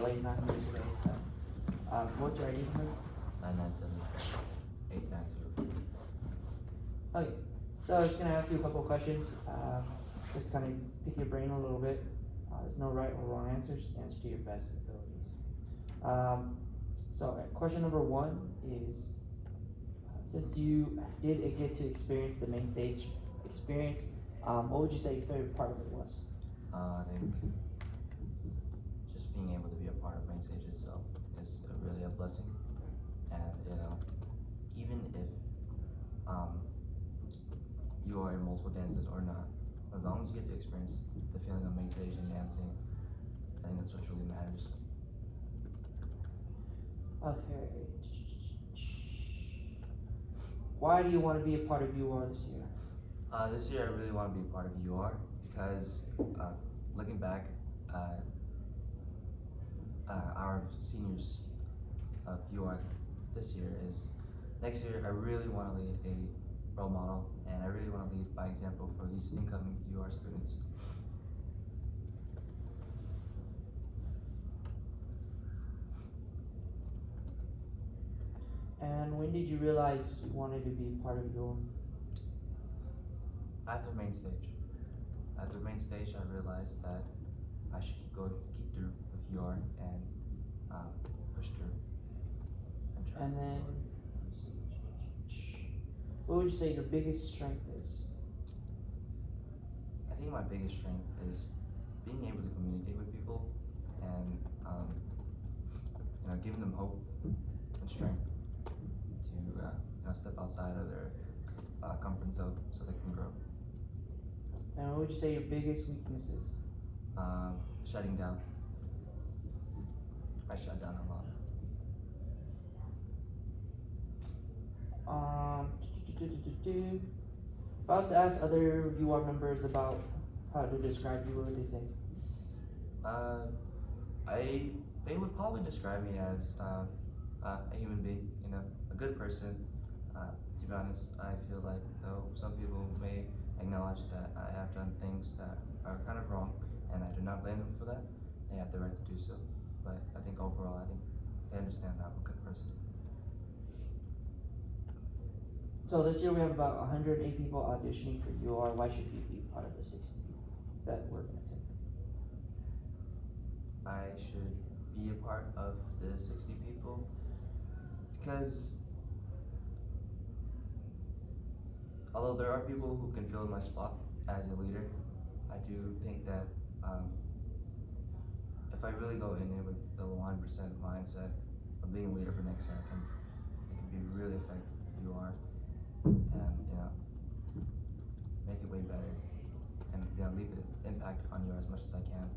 late 900 today. So, what's your ID number? 9975 Okay, so I'm just gonna ask you a couple of questions, just kind of pick your brain a little bit. There's no right or wrong answer, just answer to your best abilities. Question number one is, since you did get to experience the main stage experience, what would you say your favorite part of it was? I think just being able to be a part of main stage itself is really a blessing, and even if you are in multiple dances or not, as long as you get to experience the feeling of main stage and dancing, I think that's what truly matters. Okay. Why do you want to be a part of UR this year? This year I really want to be a part of UR because looking back, our seniors of UR this year is next year I really want to lead a role model, and I really want to lead by example for these incoming UR students. And when did you realize you wanted to be part of UR? After main stage. After main stage, I realized that I should keep through with UR and push through and try. And then, what would you say your biggest strength is? I think my biggest strength is being able to communicate with people and giving them hope and strength to step outside of their comfort zone so they can grow. And what would you say your biggest weaknesses? Shutting down. I shut down a lot. If I was to ask other UR members about how to describe you, what would they say? They would probably describe me as a human being, a good person. To be honest, I feel like though some people may acknowledge that I have done things that are kind of wrong, and I do not blame them for that. They have the right to do so. But I think overall, they understand that I'm a good person. So this year we have about 108 people auditioning for UR. Why should you be part of the 60 people that we're going to take? I should be a part of the 60 people because although there are people who can fill my spot as a leader, I do think that if I really go in there with the 100% mindset of being a leader for next year, I think it can be really effective if you are, and make it way better, and leave an impact on you as much as I can.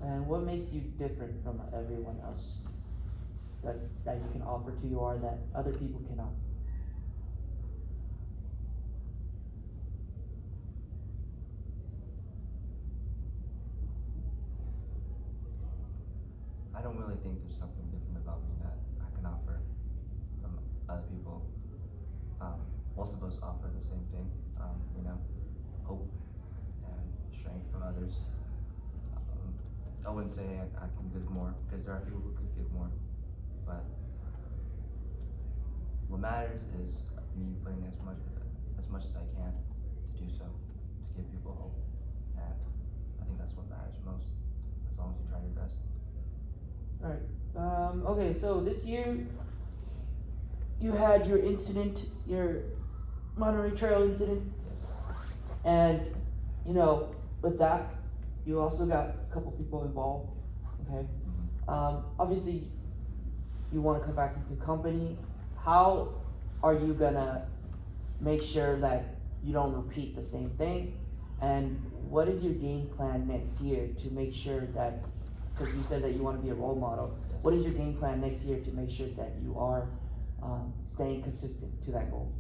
And what makes you different from everyone else that you can offer to UR that other people cannot? I don't really think there's something different about me that I can offer from other people. Most of us offer the same thing, hope and strength from others. I wouldn't say I can give more because there are people who could give more, but what matters is me putting as much as I can to do so, to give people hope, and I think that's what matters most, as long as you try your best. Alright, okay, so this year you had your incident, your Monterey Trail incident. Yes. And, with that, you also got a couple people involved, okay? Obviously, you want to come back into company. How are you gonna make sure that you don't repeat the same thing? And what is your game plan next year to make sure that, because you said that you want to be a role model, Yes. what is your game plan next year to make sure that you are staying consistent to that goal?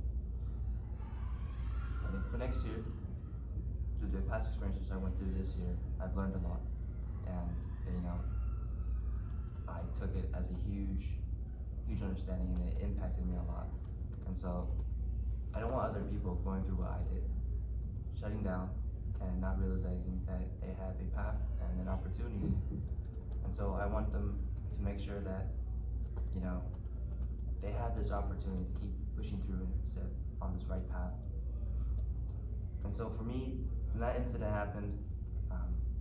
I think for next year, through the past experiences I went through this year, I've learned a lot, and I took it as a huge understanding, and it impacted me a lot. And so, I don't want other people going through what I did, shutting down and not realizing that they opportunity, and so I want them to make sure that, you know, they have this opportunity to keep pushing through and set on this right path. And so for me, when that incident happened,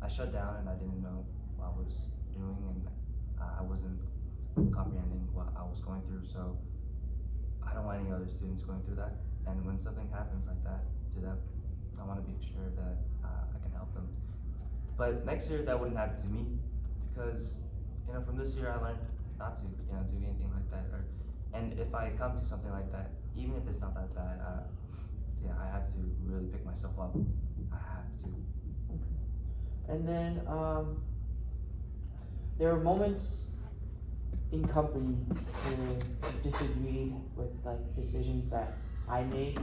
I shut down and I didn't know what I was doing, and I wasn't comprehending what I was going through. So I don't want any other students going through that. And when something happens like that to them, I want to be sure that I can help them. But next year that wouldn't happen to me, because from this year I learned not to do anything like that. And if I come to something like that, even if it's not that bad, I have to really pick myself up. I have to. And then there are moments in company where you disagreed with like decisions that I made.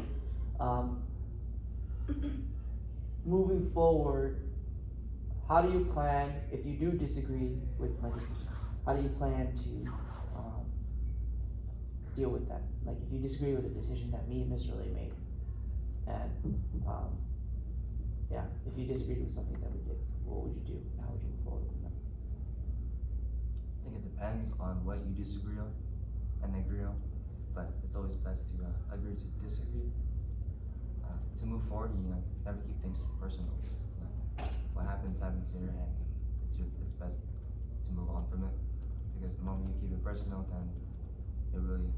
Moving forward, how do you plan, if you do disagree with my decision, how do you plan to deal with that? Like if you disagree with a decision that me and Mr. Lay made, and if you disagreed with something that we did, what would you do? And how would you move forward from that? I think it depends on what you disagree on and agree on, but it's always best to agree to disagree. To move forward, never keep things personal. What happens here, and it's best to move on from it, because the moment you keep it personal, then it really